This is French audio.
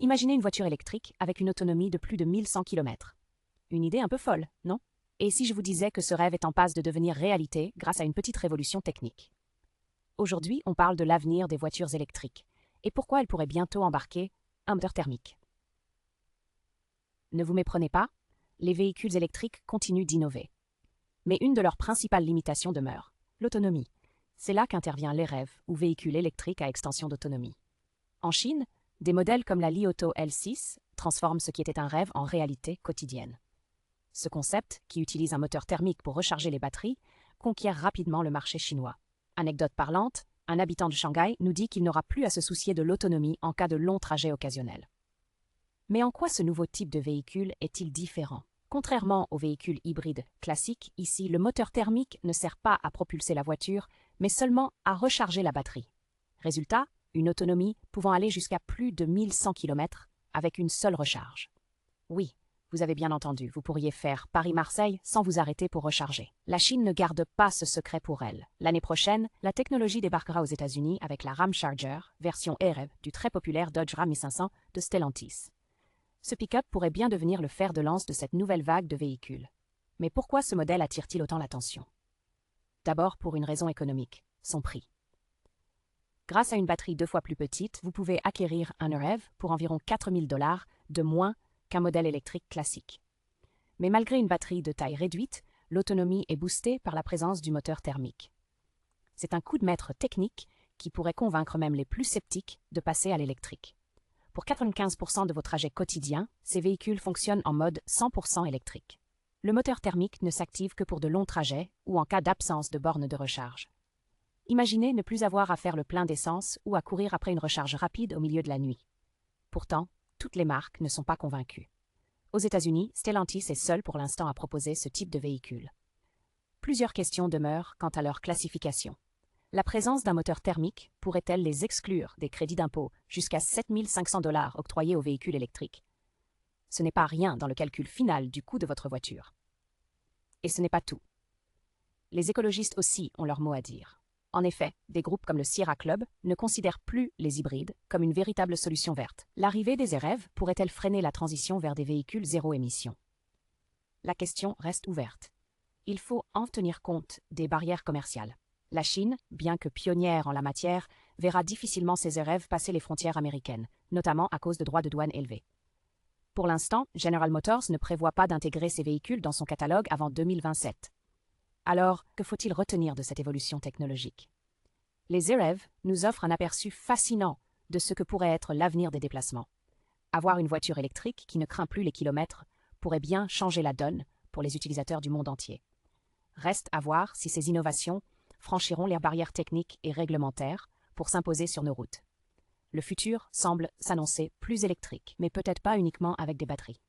Imaginez une voiture électrique avec une autonomie de plus de 1100 km. Une idée un peu folle, non? Et si je vous disais que ce rêve est en passe de devenir réalité grâce à une petite révolution technique? Aujourd'hui, on parle de l'avenir des voitures électriques et pourquoi elles pourraient bientôt embarquer un moteur thermique. Ne vous méprenez pas, les véhicules électriques continuent d'innover. Mais une de leurs principales limitations demeure l'autonomie. C'est là qu'intervient l'EREV, ou véhicule électrique à extension d'autonomie. En Chine, des modèles comme la Li Auto L6 transforment ce qui était un rêve en réalité quotidienne. Ce concept, qui utilise un moteur thermique pour recharger les batteries, conquiert rapidement le marché chinois. Anecdote parlante, un habitant de Shanghai nous dit qu'il n'aura plus à se soucier de l'autonomie en cas de longs trajets occasionnels. Mais en quoi ce nouveau type de véhicule est-il différent? Contrairement aux véhicules hybrides classiques, ici, le moteur thermique ne sert pas à propulser la voiture, mais seulement à recharger la batterie. Résultat, une autonomie pouvant aller jusqu'à plus de 1100 km avec une seule recharge. Oui, vous avez bien entendu, vous pourriez faire Paris-Marseille sans vous arrêter pour recharger. La Chine ne garde pas ce secret pour elle. L'année prochaine, la technologie débarquera aux États-Unis avec la Ramcharger, version EREV du très populaire Dodge Ram 1500 de Stellantis. Ce pick-up pourrait bien devenir le fer de lance de cette nouvelle vague de véhicules. Mais pourquoi ce modèle attire-t-il autant l'attention? D'abord pour une raison économique, son prix. Grâce à une batterie 2 fois plus petite, vous pouvez acquérir un EREV pour environ 4 000 $ de moins qu'un modèle électrique classique. Mais malgré une batterie de taille réduite, l'autonomie est boostée par la présence du moteur thermique. C'est un coup de maître technique qui pourrait convaincre même les plus sceptiques de passer à l'électrique. Pour 95% de vos trajets quotidiens, ces véhicules fonctionnent en mode 100% électrique. Le moteur thermique ne s'active que pour de longs trajets ou en cas d'absence de borne de recharge. Imaginez ne plus avoir à faire le plein d'essence ou à courir après une recharge rapide au milieu de la nuit. Pourtant, toutes les marques ne sont pas convaincues. Aux États-Unis, Stellantis est seul pour l'instant à proposer ce type de véhicule. Plusieurs questions demeurent quant à leur classification. La présence d'un moteur thermique pourrait-elle les exclure des crédits d'impôt jusqu'à 7 500 $ octroyés aux véhicules électriques? Ce n'est pas rien dans le calcul final du coût de votre voiture. Et ce n'est pas tout. Les écologistes aussi ont leur mot à dire. En effet, des groupes comme le Sierra Club ne considèrent plus les hybrides comme une véritable solution verte. L'arrivée des EREV pourrait-elle freiner la transition vers des véhicules zéro émission? La question reste ouverte. Il faut en tenir compte des barrières commerciales. La Chine, bien que pionnière en la matière, verra difficilement ses EREV passer les frontières américaines, notamment à cause de droits de douane élevés. Pour l'instant, General Motors ne prévoit pas d'intégrer ces véhicules dans son catalogue avant 2027. Alors, que faut-il retenir de cette évolution technologique? Les EREV nous offrent un aperçu fascinant de ce que pourrait être l'avenir des déplacements. Avoir une voiture électrique qui ne craint plus les kilomètres pourrait bien changer la donne pour les utilisateurs du monde entier. Reste à voir si ces innovations franchiront les barrières techniques et réglementaires pour s'imposer sur nos routes. Le futur semble s'annoncer plus électrique, mais peut-être pas uniquement avec des batteries.